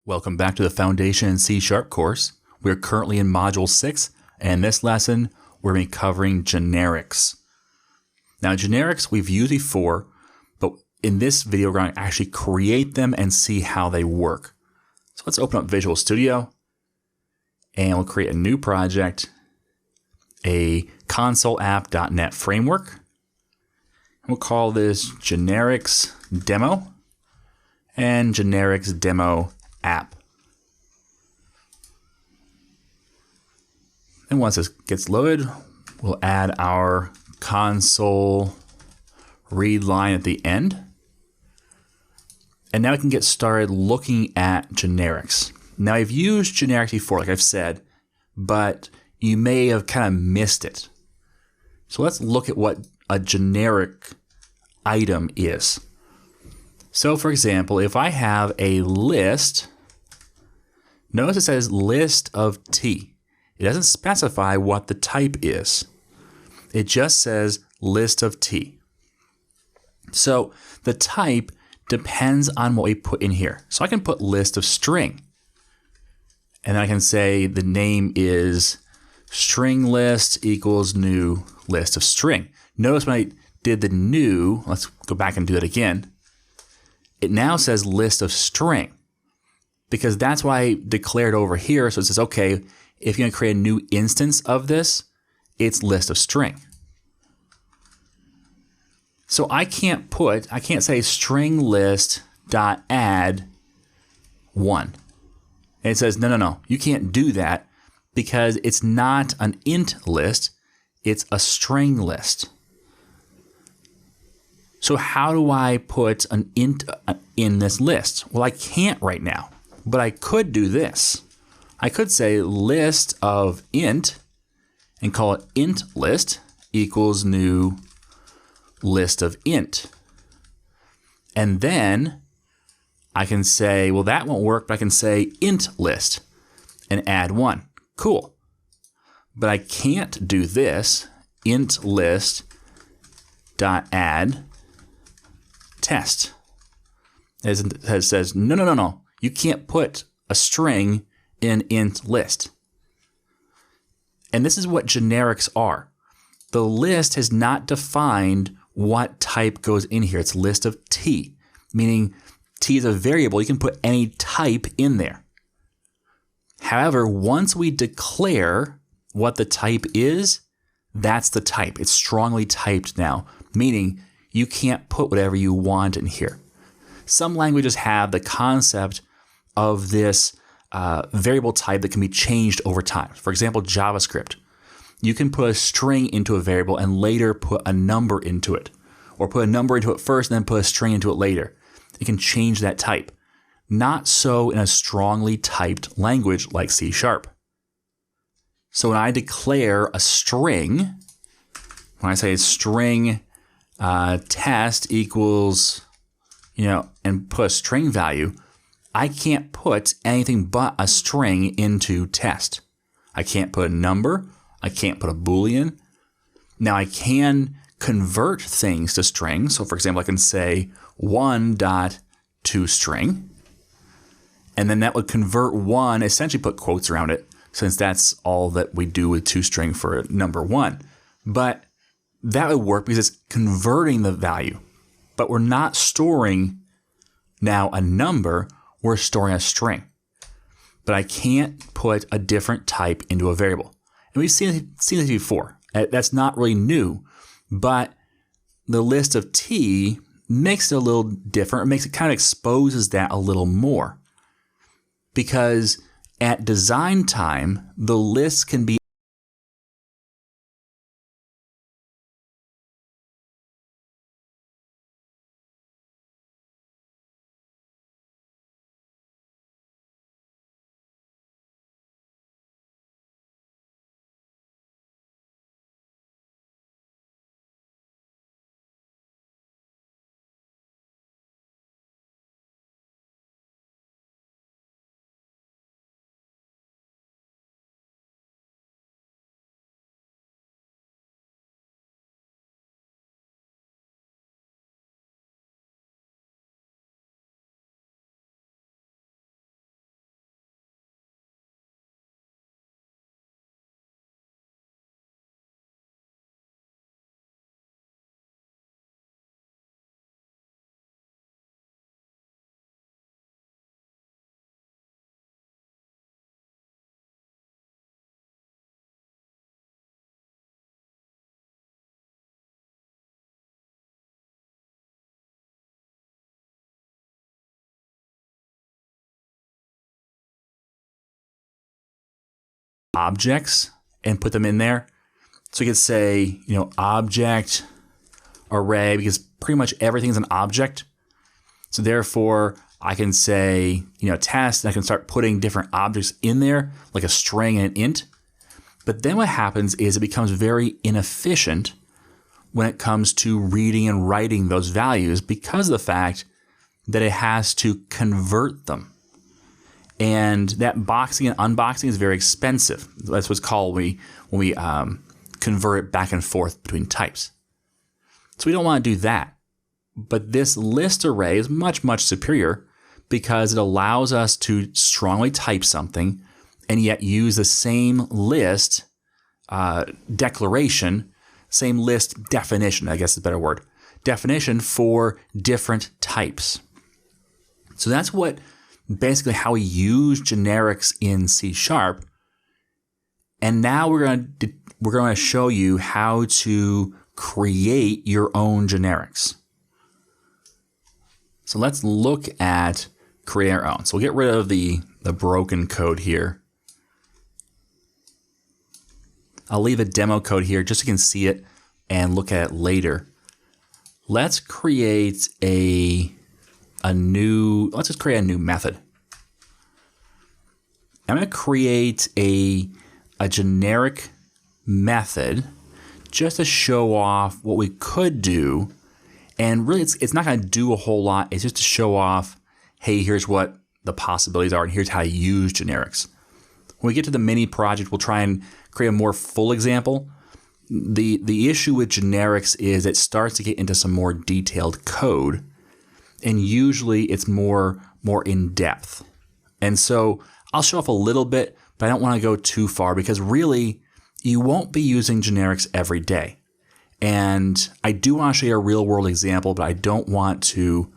Welcome back to the Foundation in C# course. We're currently in Module 6, and in this lesson, we're going to be covering generics. Now, generics we've used before, but in this video, we're going to actually create them and see how they work. So let's open up Visual Studio, and we'll create a new project, a consoleapp.net framework. We'll call this generics demo and generics demo app. And once this gets loaded, we'll add our console read line at the end. And now we can get started looking at generics. Now I've used generics before, like I've said, but you may have kind of missed it. So let's look at what a generic item is. So for example, if I have a list, notice it says list of T. It doesn't specify what the type is. It just says list of T. So the type depends on what we put in here. So I can put list of string. And I can say the name is string list equals new list of string. Notice when I did the new, let's go back and do that again. It now says list of string because that's why I declared over here. So it says, okay, if you're going to create a new instance of this, it's list of string. So I can't say string list dot add 1. And it says, no, you can't do that because it's not an int list, it's a string list. So how do I put an int in this list? Well, I can't right now, but I could do this. I could say list of int and call it int list equals new list of int. And then I can say, well, that won't work, but I can say int list and add 1. Cool. But I can't do this, int list dot add test. It says, no. You can't put a string in int list. And this is what generics are. The list has not defined what type goes in here. It's list of T, meaning T is a variable. You can put any type in there. However, once we declare what the type is, that's the type. It's strongly typed now, meaning you can't put whatever you want in here. Some languages have the concept of this variable type that can be changed over time. For example, JavaScript. You can put a string into a variable and later put a number into it. Or put a number into it first and then put a string into it later. You can change that type. Not so in a strongly typed language like C#. So when I declare a string, when I say string test equals, and put a string value, I can't put anything but a string into test. I can't put a number. I can't put a Boolean. Now I can convert things to strings. So for example, I can say 1.toString, and then that would convert 1, essentially put quotes around it, since that's all that we do with toString for number 1. But that would work because it's converting the value. But we're not storing now a number, we're storing a string. But I can't put a different type into a variable. And we've seen this before. That's not really new, but the list of T makes it a little different. It kind of exposes that a little more. Because at design time, the list can be objects and put them in there. So you could say, object array, because pretty much everything's an object. So therefore, I can say, test, and I can start putting different objects in there, like a string and an int. But then what happens is it becomes very inefficient when it comes to reading and writing those values because of the fact that it has to convert them. And that boxing and unboxing is very expensive. That's what's called when we convert it back and forth between types. So we don't want to do that. But this list array is much, much superior because it allows us to strongly type something and yet use the same list declaration, same list definition, I guess is a better word, definition for different types. So that's basically how we use generics in C#. And now we're going to show you how to create your own generics. So let's look at create our own. So we'll get rid of the broken code here. I'll leave a demo code here just so you can see it and look at it later. Let's create let's just create a new method. I'm going to create a generic method just to show off what we could do. And really, it's not going to do a whole lot. It's just to show off, hey, here's what the possibilities are, and here's how to use generics. When we get to the mini project, we'll try and create a more full example. The issue with generics is it starts to get into some more detailed code, and usually it's more in depth. And so I'll show off a little bit, but I don't want to go too far because really you won't be using generics every day. And I do want to show you a real world example, but I don't want to,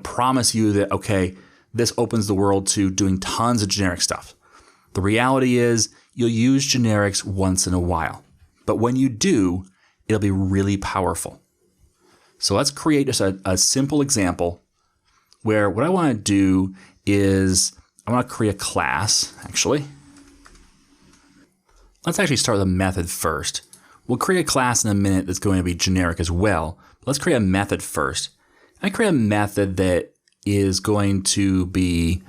promise you that, okay, this opens the world to doing tons of generic stuff. The reality is you'll use generics once in a while, but when you do, it'll be really powerful. So let's create just a simple example where what I want to do is I want to create a class, actually. Let's actually start with a method first. We'll create a class in a minute that's going to be generic as well. But let's create a method first. I create a method that is going to be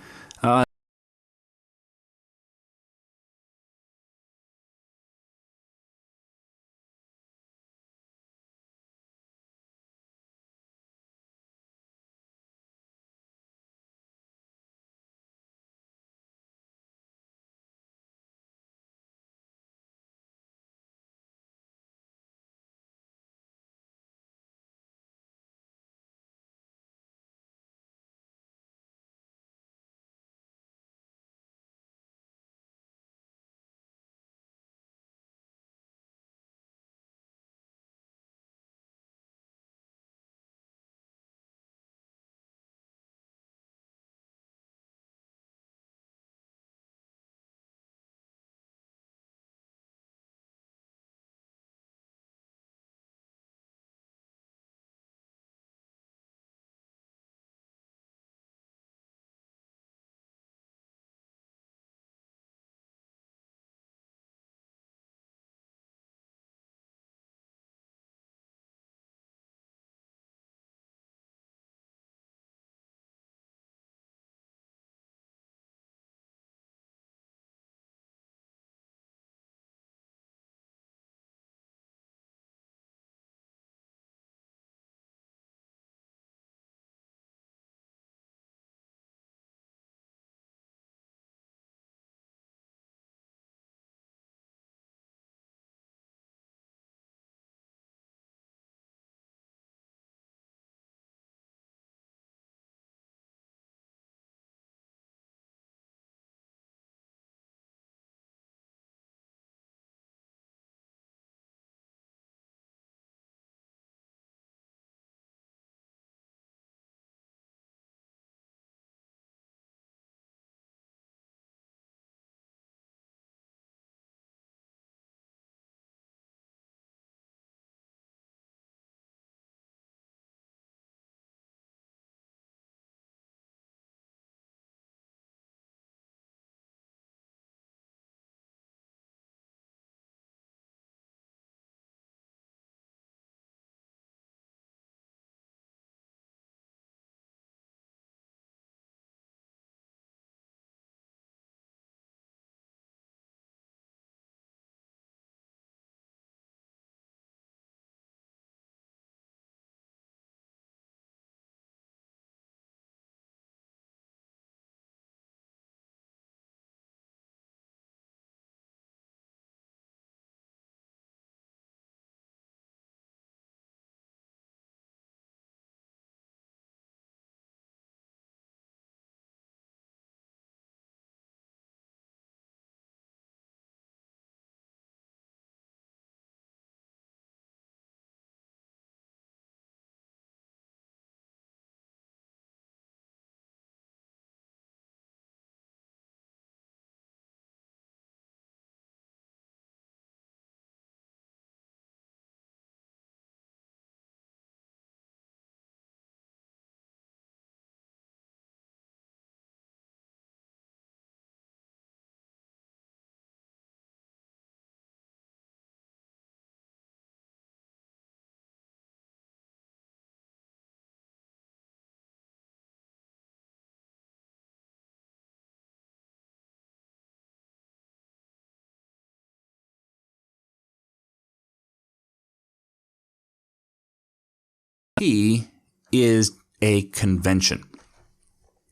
T is a convention.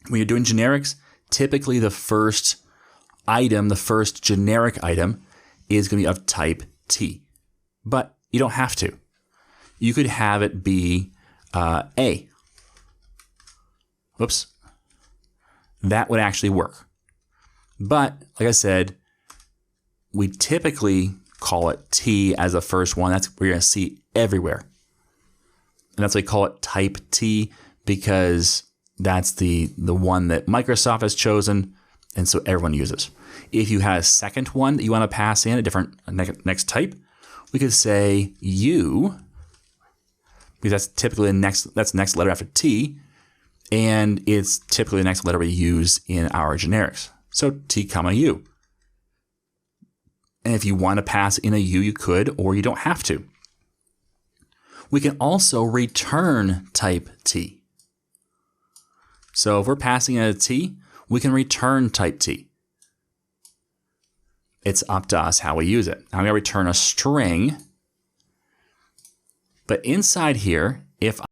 When you're doing generics, typically the first item, the first generic item, is going to be of type T. But you don't have to. You could have it be A. Whoops. That would actually work. But, like I said, we typically call it T as the first one. That's what you're going to see everywhere. And that's why we call it type T, because that's the one that Microsoft has chosen, and so everyone uses. If you had a second one that you want to pass in, a different next type, we could say U, because that's typically that's the next letter after T, and it's typically the next letter we use in our generics. So T comma U. And if you want to pass in a U, you could, or you don't have to. We can also return type T. So if we're passing in a T, we can return type T. It's up to us how we use it. I'm going to return a string. But inside here, if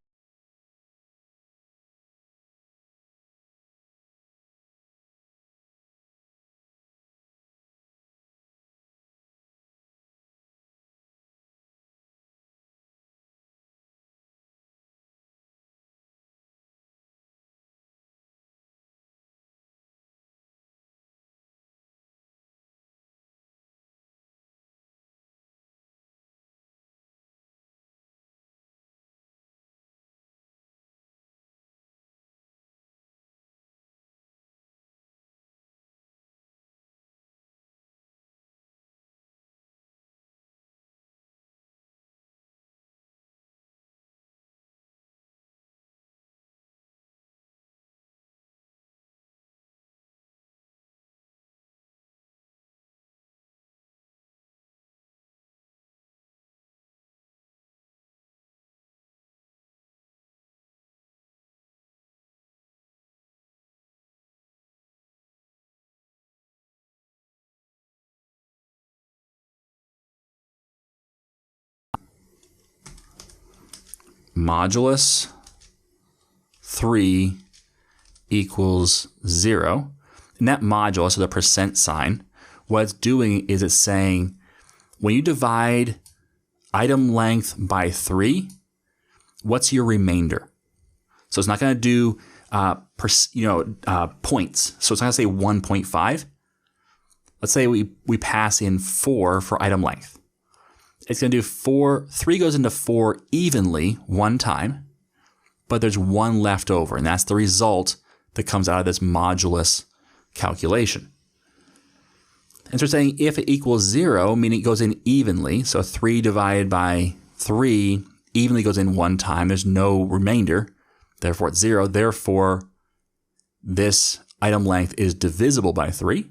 modulus 3 equals 0, and that modulus, or the percent sign, what it's doing is it's saying when you divide item length by 3, what's your remainder? So it's not going to do points. So it's not going to say 1.5. Let's say we pass in 4 for item length. It's going to do 3 goes into 4 evenly one time, but there's 1 left over, and that's the result that comes out of this modulus calculation. And so we're saying if it equals 0, meaning it goes in evenly, so 3 divided by 3 evenly goes in one time, there's no remainder, therefore it's 0, therefore this item length is divisible by 3.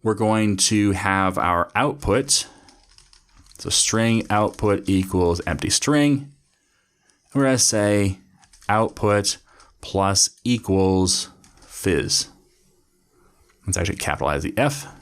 We're going to have our output, so string output equals empty string. We're going to say output plus equals fizz. Let's actually capitalize the F.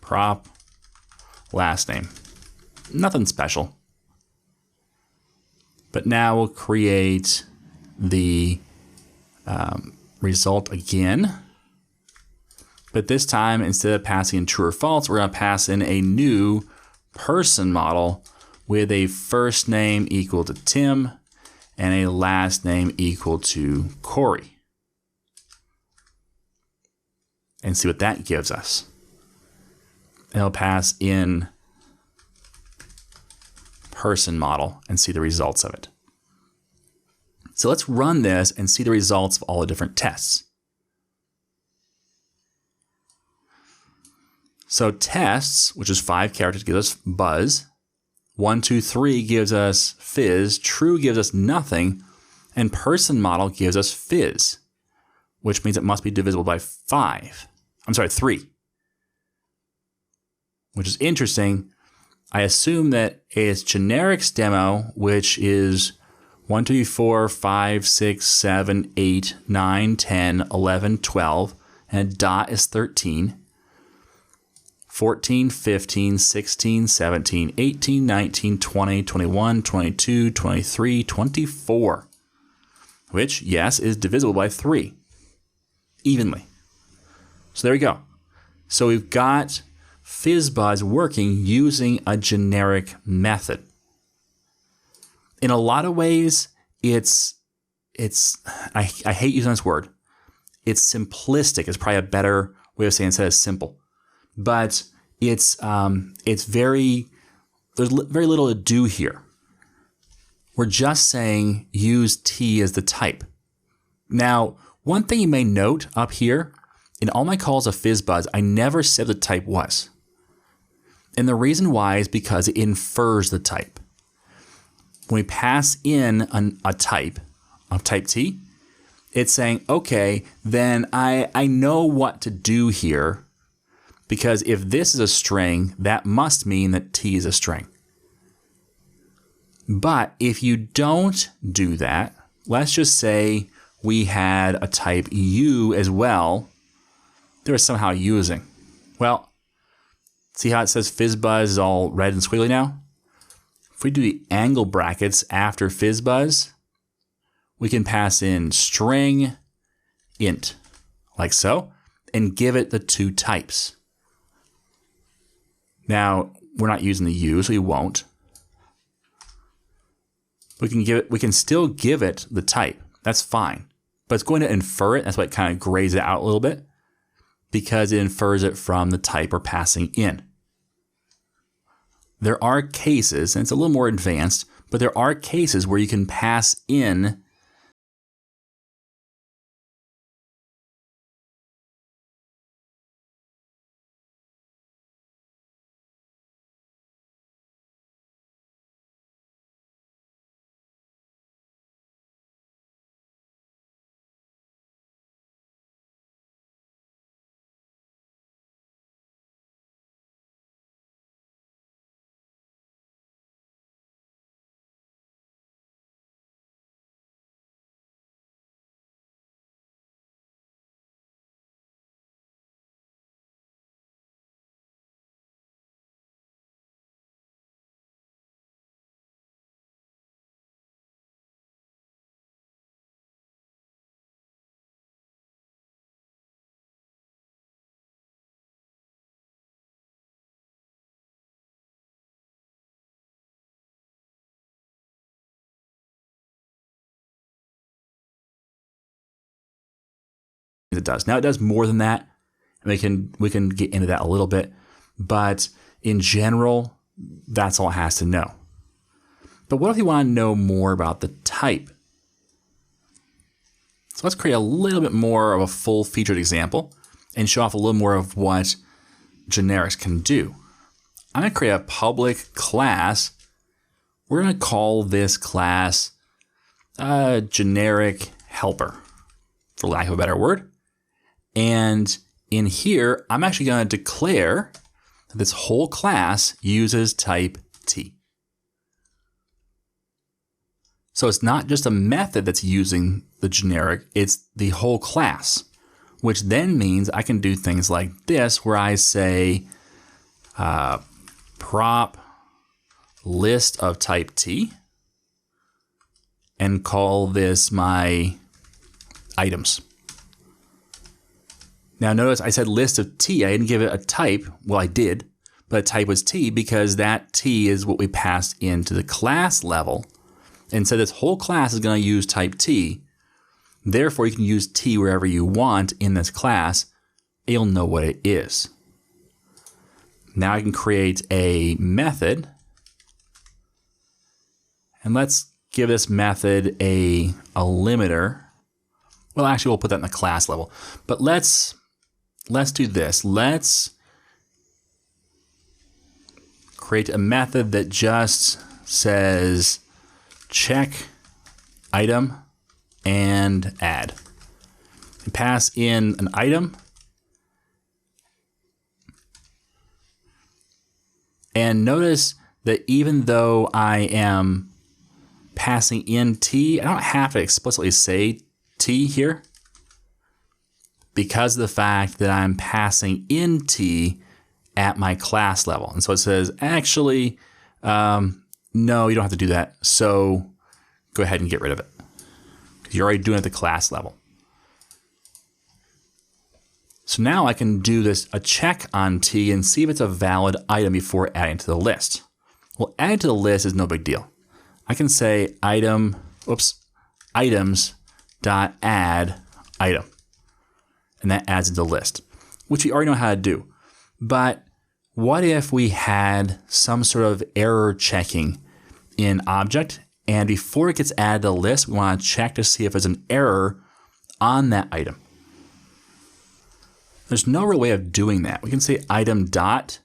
prop last name. Nothing special. But now we'll create the result again. But this time, instead of passing in true or false, we're going to pass in a new person model with a first name equal to Tim and a last name equal to Corey. And see what that gives us. And it'll pass in person model and see the results of it. So let's run this and see the results of all the different tests. So tests, which is 5 characters, gives us buzz. 1, 2, 3 gives us fizz. True gives us nothing. And person model gives us fizz, which means it must be divisible by 3. Which is interesting. I assume that it's generics demo, which is 1, 2, 3, 4, 5, 6, 7, 8, 9, 10, 11, 12, and a dot is 13. 14, 15, 16, 17, 18, 19, 20, 21, 22, 23, 24, which, yes, is divisible by 3 evenly. So there we go. So we've got FizzBuzz working using a generic method. In a lot of ways, I hate using this word. It's simplistic. It's probably a better way of saying it instead of simple. But there's very little to do here. We're just saying use T as the type. Now, one thing you may note up here, in all my calls of FizzBuzz, I never said the type was. And the reason why is because it infers the type. When we pass in a type of type T, it's saying, okay, then I know what to do here. Because if this is a string, that must mean that T is a string. But if you don't do that, let's just say we had a type U as well. They were somehow using. Well, see how it says FizzBuzz is all red and squiggly now? If we do the angle brackets after FizzBuzz, we can pass in string int, like so, and give it the 2 types. Now, we're not using the U, so we won't. We can still give it the type. That's fine. But it's going to infer it. That's why it kind of grays it out a little bit, because it infers it from the type we're passing in. There are cases, and it's a little more advanced, but there are cases where you can pass in it does. Now it does more than that, and we can get into that a little bit, but in general, that's all it has to know. But what if you want to know more about the type? So let's create a little bit more of a full-featured example and show off a little more of what generics can do. I'm going to create a public class. We're going to call this class generic helper, for lack of a better word. And in here, I'm actually going to declare that this whole class uses type T. So it's not just a method that's using the generic, it's the whole class, which then means I can do things like this, where I say prop list of type T and call this my items. Now notice I said list of T. I didn't give it a type. Well, I did, but the type was T because that T is what we passed into the class level. And so this whole class is going to use type T. Therefore, you can use T wherever you want in this class. You'll know what it is. Now I can create a method. And let's give this method a limiter. Well, actually, we'll put that in the class level. But let's do this. Let's create a method that just says check item and add. And pass in an item. And notice that even though I am passing in T, I don't have to explicitly say T here because of the fact that I'm passing in T at my class level. And so it says, actually, no, you don't have to do that. So go ahead and get rid of it. You're already doing it at the class level. So now I can do a check on T and see if it's a valid item before adding to the list. Well, adding to the list is no big deal. I can say items.add item. And that adds into the list, which we already know how to do. But what if we had some sort of error checking in object, and before it gets added to the list, we want to check to see if there's an error on that item. There's no real way of doing that. We can say item dot,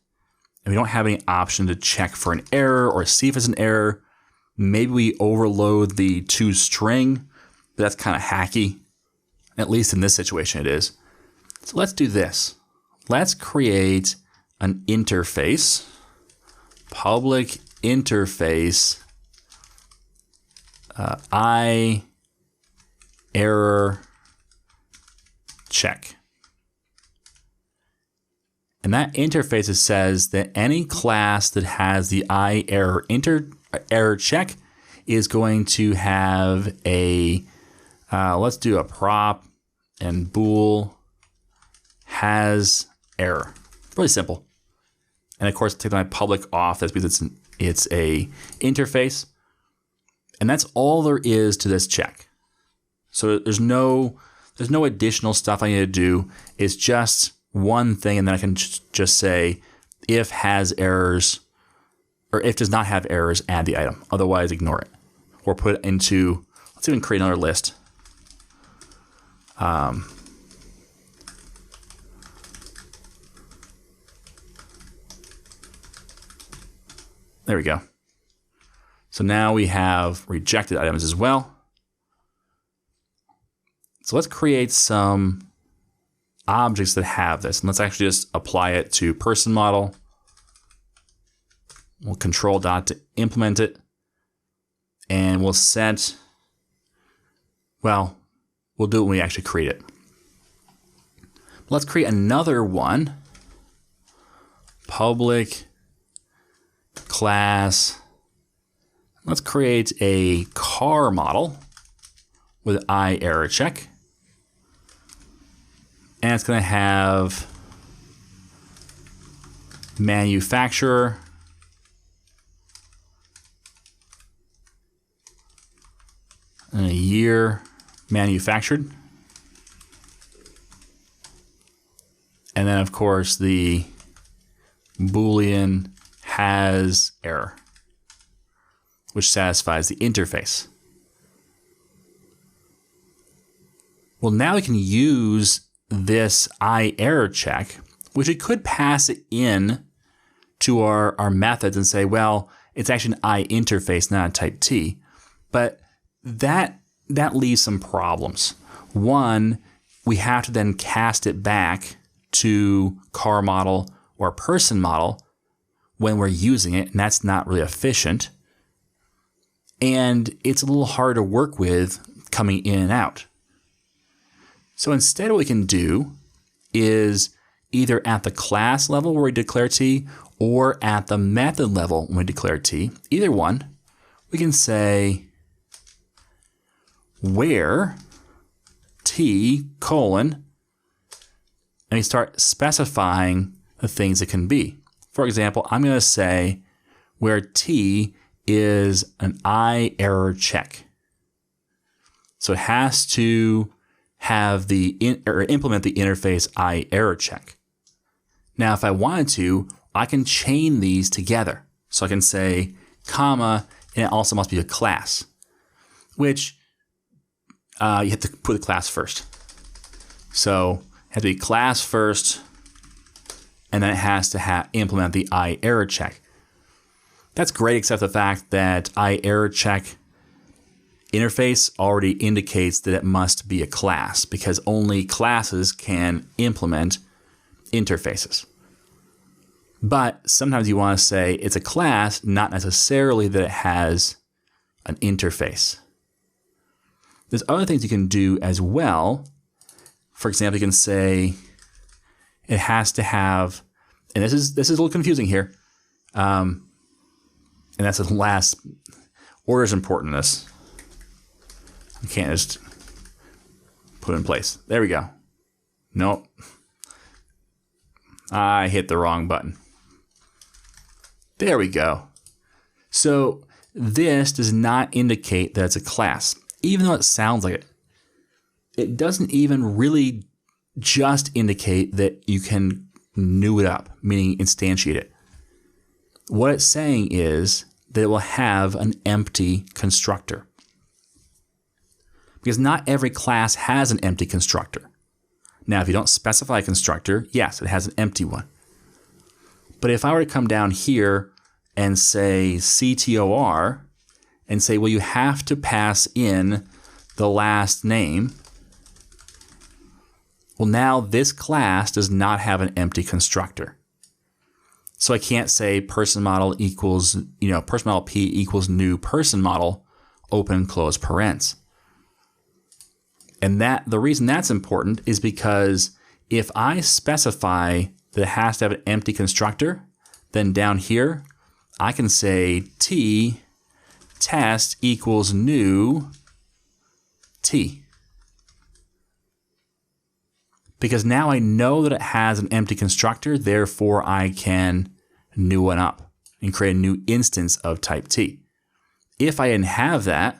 and we don't have any option to check for an error or see if it's an error. Maybe we overload the toString, but that's kind of hacky. At least in this situation it is. So let's do this. Let's create an interface, public interface, error check. And that interface says that any class that has the error check is going to have a, let's do a prop and bool has error. Really simple. And of course, take my public off. That's because it's a interface. And that's all there is to this check. So there's no additional stuff I need to do. It's just one thing, and then I can just say if has errors, or if does not have errors, add the item. Otherwise, ignore it. Or put it into, let's even create another list. There we go. So now we have rejected items as well. So let's create some objects that have this. And let's actually just apply it to person model. We'll control dot to implement it. And we'll set, well, we'll do it when we actually create it. Let's create another one. Public class. Let's create a car model with error check. And it's going to have manufacturer, and a year manufactured. And then, of course, the Boolean has error, which satisfies the interface. Well, now we can use this error check, which we could pass it in to our methods and say, well, it's actually an interface, not a type T. But that leaves some problems. One, we have to then cast it back to car model or person model when we're using it, and that's not really efficient. And it's a little hard to work with coming in and out. So instead what we can do is either at the class level where we declare T, or at the method level when we declare T, either one, we can say where T colon, and we start specifying the things it can be. For example, I'm going to say where T is an I error check. So it has to have implement the interface I error check. Now, if I wanted to, I can chain these together. So I can say comma, and it also must be a class, which you have to put the class first. So it has to be class first, and then it has to implement the I error check. That's great, except the fact that I error check interface already indicates that it must be a class, because only classes can implement interfaces. But sometimes you want to say it's a class, not necessarily that it has an interface. There's other things you can do as well. For example, you can say it has to have, and this is a little confusing here, and that's the last, order is important in this. You can't just put it in place. There we go. Nope. I hit the wrong button. There we go. So this does not indicate that it's a class, even though it sounds like it. It doesn't even really just indicate that you can new it up, meaning instantiate it. What it's saying is that it will have an empty constructor. Because not every class has an empty constructor. Now, if you don't specify a constructor, yes, it has an empty one. But if I were to come down here and say CTOR and say, well, you have to pass in the last name, well, now this class does not have an empty constructor. So I can't say person model equals, person model P equals new person model, open, close parens. And the reason that's important is because if I specify that it has to have an empty constructor, then down here, I can say T test equals new T. Because now I know that it has an empty constructor, therefore I can new one up and create a new instance of type T. If I didn't have that,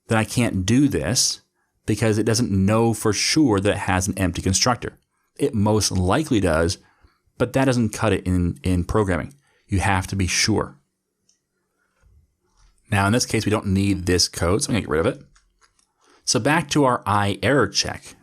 then I can't do this because it doesn't know for sure that it has an empty constructor. It most likely does, but that doesn't cut it in programming. You have to be sure. Now, in this case, we don't need this code, so I'm going to get rid of it. So back to our I error check.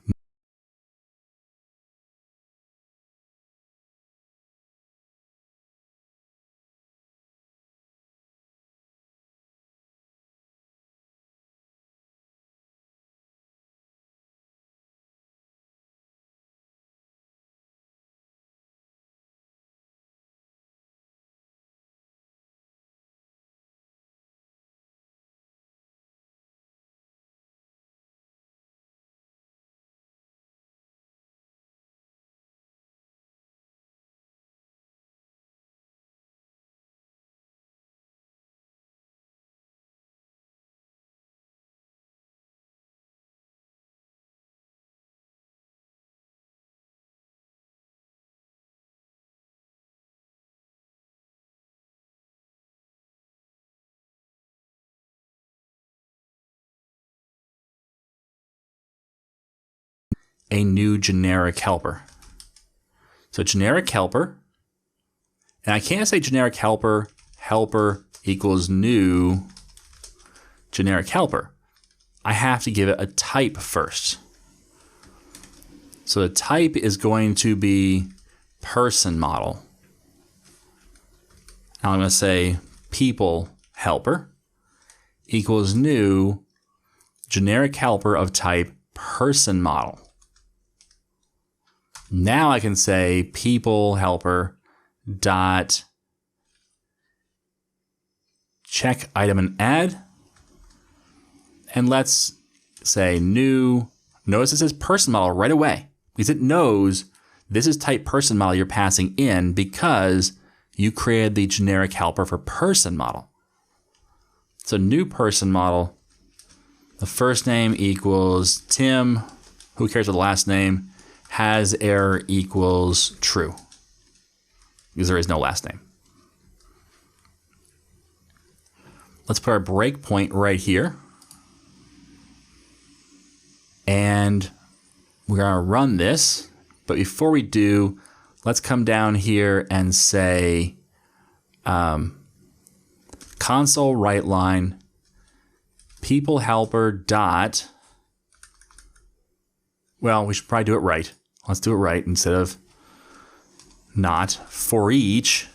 A new generic helper. So generic helper, and I can't say generic helper equals new generic helper. I have to give it a type first. So the type is going to be person model. Now I'm going to say people helper equals new generic helper of type person model. Now I can say people helper dot check item and add. And let's say new. Notice it says person model right away because it knows this is type person model you're passing in because you created the generic helper for person model. So new person model, the first name equals Tim, who cares what the last name, has error equals true, because there is no last name. Let's put our breakpoint right here. And we're going to run this. But before we do, let's come down here and say console write line people helper dot. Well, we should probably do it right. Let's do it right instead of not. For each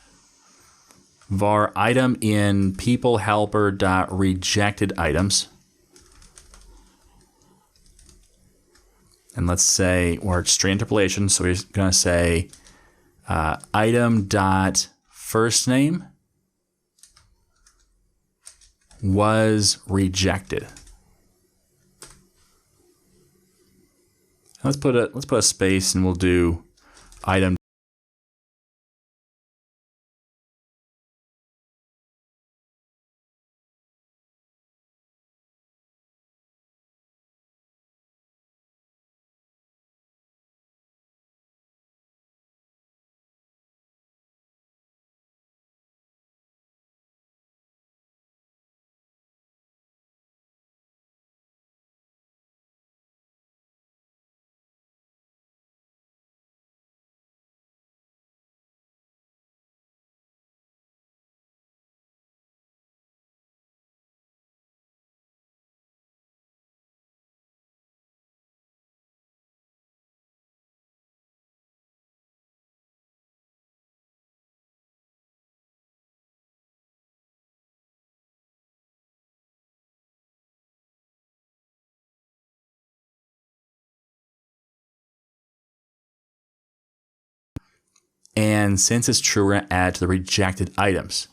var item in people helper dot rejected items. And let's say, or it's straight interpolation, so we're going to say item dot first name was rejected. Let's put a space, and we'll do item. And since it's true, we're going to add to the rejected items.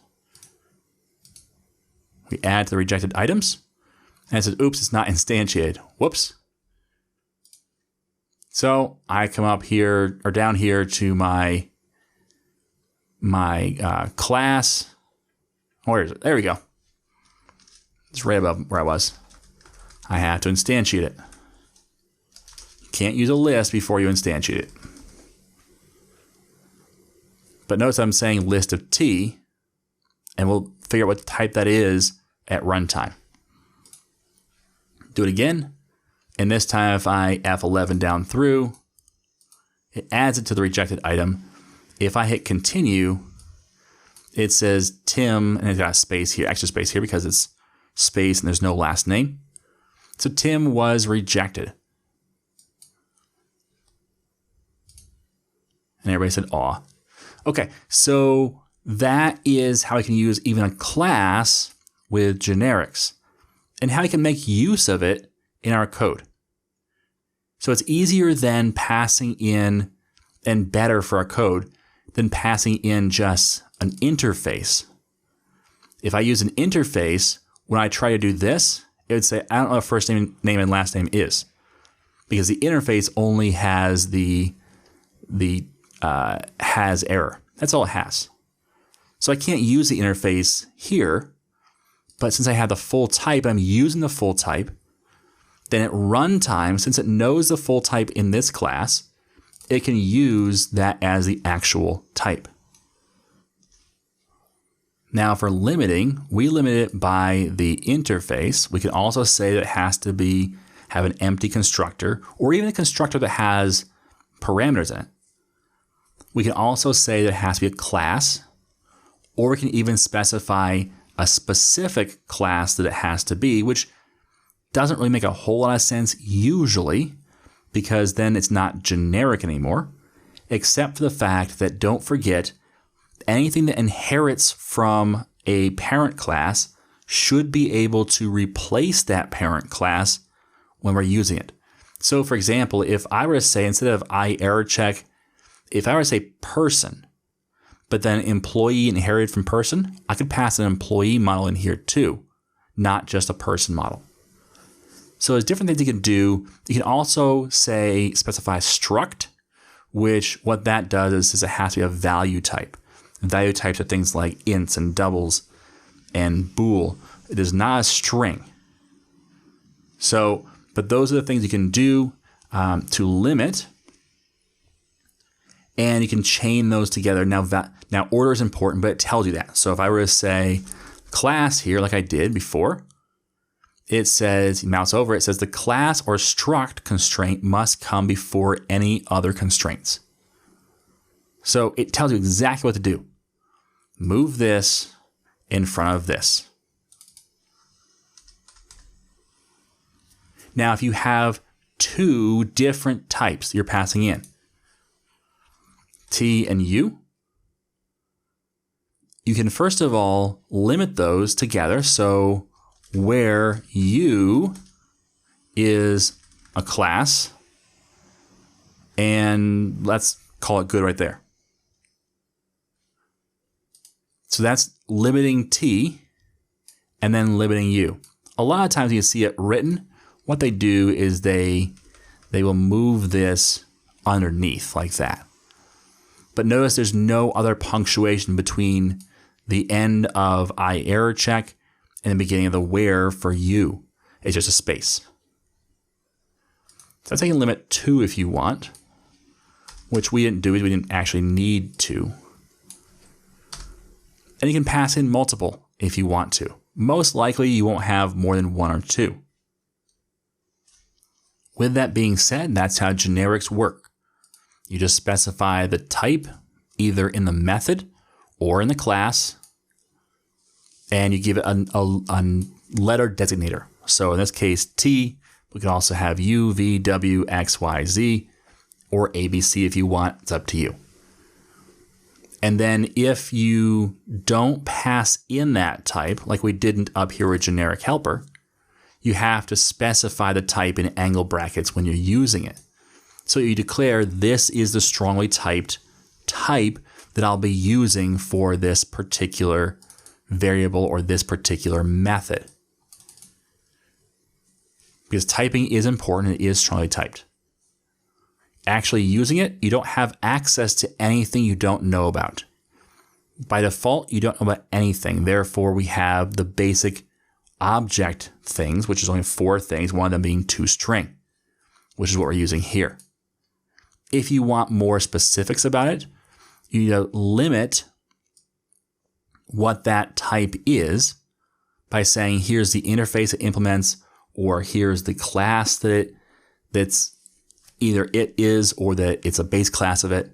We add to the rejected items. And it says, oops, it's not instantiated. Whoops. So I come up here, or down here to my class. Where is it? There we go. It's right above where I was. I have to instantiate it. You can't use a list before you instantiate it. But notice I'm saying list of T, and we'll figure out what type that is at runtime. Do it again, and this time if I F11 down through, it adds it to the rejected item. If I hit continue, it says Tim, and it's got a space here, extra space here because it's space and there's no last name. So Tim was rejected. And everybody said, aw. Okay, so that is how I can use even a class with generics and how I can make use of it in our code. So it's easier than passing in, and better for our code than passing in just an interface. If I use an interface, when I try to do this, it would say, I don't know what first name and last name is, because the interface only has the has error. That's all it has. So I can't use the interface here, but since I have the full type, I'm using the full type. Then at runtime, since it knows the full type in this class, it can use that as the actual type. Now for limiting, we limit it by the interface. We can also say that it has to have an empty constructor, or even a constructor that has parameters in it. We can also say that it has to be a class, or we can even specify a specific class that it has to be, which doesn't really make a whole lot of sense usually, because then it's not generic anymore, except for the fact that, don't forget, anything that inherits from a parent class should be able to replace that parent class when we're using it. So for example, if I were to say, instead of error-check, if I were to say person, but then employee inherited from person, I could pass an employee model in here too, not just a person model. So there's different things you can do. You can also say, specify struct, which what that does is it has to be a value type. Value types are things like ints and doubles and bool. It is not a string. So, but those are the things you can do to limit, and you can chain those together. Now order is important, but it tells you that. So if I were to say class here, like I did before, it says, you mouse over, it says the class or struct constraint must come before any other constraints. So it tells you exactly what to do. Move this in front of this. Now, if you have two different types you're passing in, T and U, you can first of all limit those together. So where U is a class, and let's call it good right there. So that's limiting T and then limiting U. A lot of times you see it written. What they do is they will move this underneath like that. But notice there's no other punctuation between the end of I error check and the beginning of the where for U. It's just a space. So that's how you can limit 2 if you want, which we didn't do is we didn't actually need to. And you can pass in multiple if you want to. Most likely you won't have more than 1 or 2. With that being said, that's how generics work. You just specify the type either in the method or in the class, and you give it a letter designator. So in this case, T, we can also have U, V, W, X, Y, Z, or ABC if you want. It's up to you. And then if you don't pass in that type, like we didn't up here with generic helper, you have to specify the type in angle brackets when you're using it. So you declare this is the strongly typed type that I'll be using for this particular variable or this particular method. Because typing is important, it is strongly typed. Actually using it, you don't have access to anything you don't know about. By default, you don't know about anything. Therefore, we have the basic object things, which is only 4 things, one of them being toString, which is what we're using here. If you want more specifics about it, you need to limit what that type is by saying here's the interface it implements, or here's the class that's either it is or that it's a base class of it.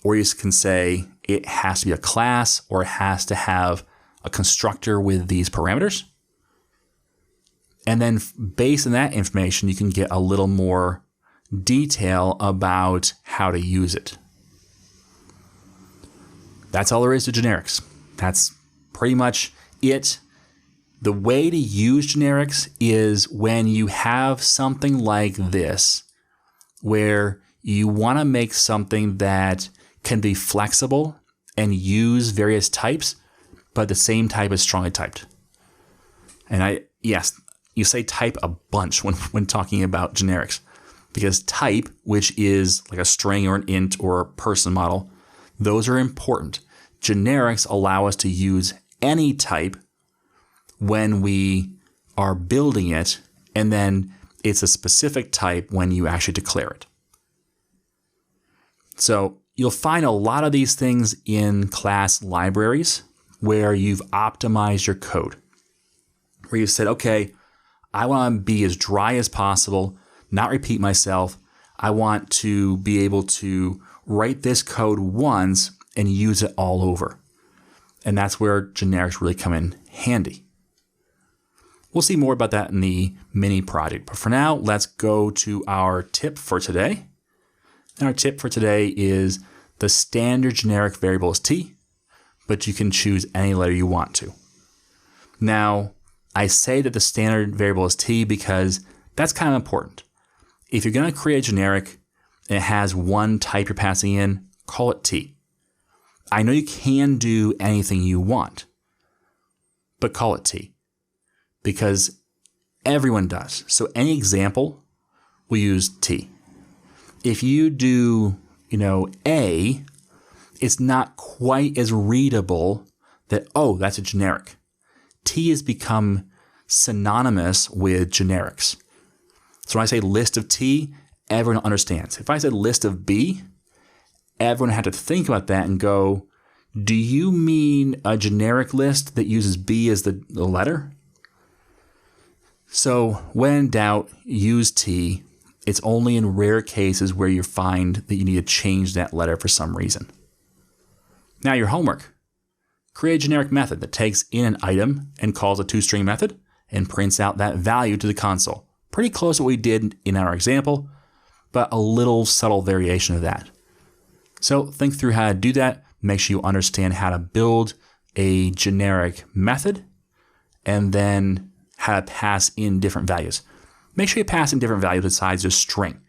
Or you can say it has to be a class or it has to have a constructor with these parameters. And then based on that information, you can get a little more detail about how to use it. That's all there is to generics. That's pretty much it. The way to use generics is when you have something like this, where you want to make something that can be flexible and use various types, but the same type is strongly typed. And yes, you say type a bunch when talking about generics, because type, which is like a string or an int or a person model, those are important. Generics allow us to use any type when we are building it, and then it's a specific type when you actually declare it. So you'll find a lot of these things in class libraries where you've optimized your code, where you said, okay, I want to be as dry as possible, not repeat myself. I want to be able to write this code once and use it all over. And that's where generics really come in handy. We'll see more about that in the mini project. But for now, let's go to our tip for today. And our tip for today is the standard generic variable is T, but you can choose any letter you want to. Now, I say that the standard variable is T because that's kind of important. If you're going to create a generic and it has one type you're passing in, call it T. I know you can do anything you want, but call it T because everyone does. So any example will use T. If you do A, it's not quite as readable that, oh, that's a generic. T has become synonymous with generics. So when I say list of T, everyone understands. If I said list of B, everyone had to think about that and go, do you mean a generic list that uses B as the letter? So when in doubt, use T. It's only in rare cases where you find that you need to change that letter for some reason. Now your homework. Create a generic method that takes in an item and calls a toString method and prints out that value to the console. Pretty close to what we did in our example, but a little subtle variation of that. So think through how to do that. Make sure you understand how to build a generic method and then how to pass in different values. Make sure you pass in different values besides just string.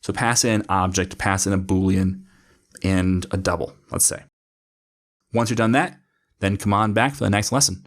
So pass in an object, pass in a Boolean, and a double, let's say. Once you're done that, then come on back for the next lesson.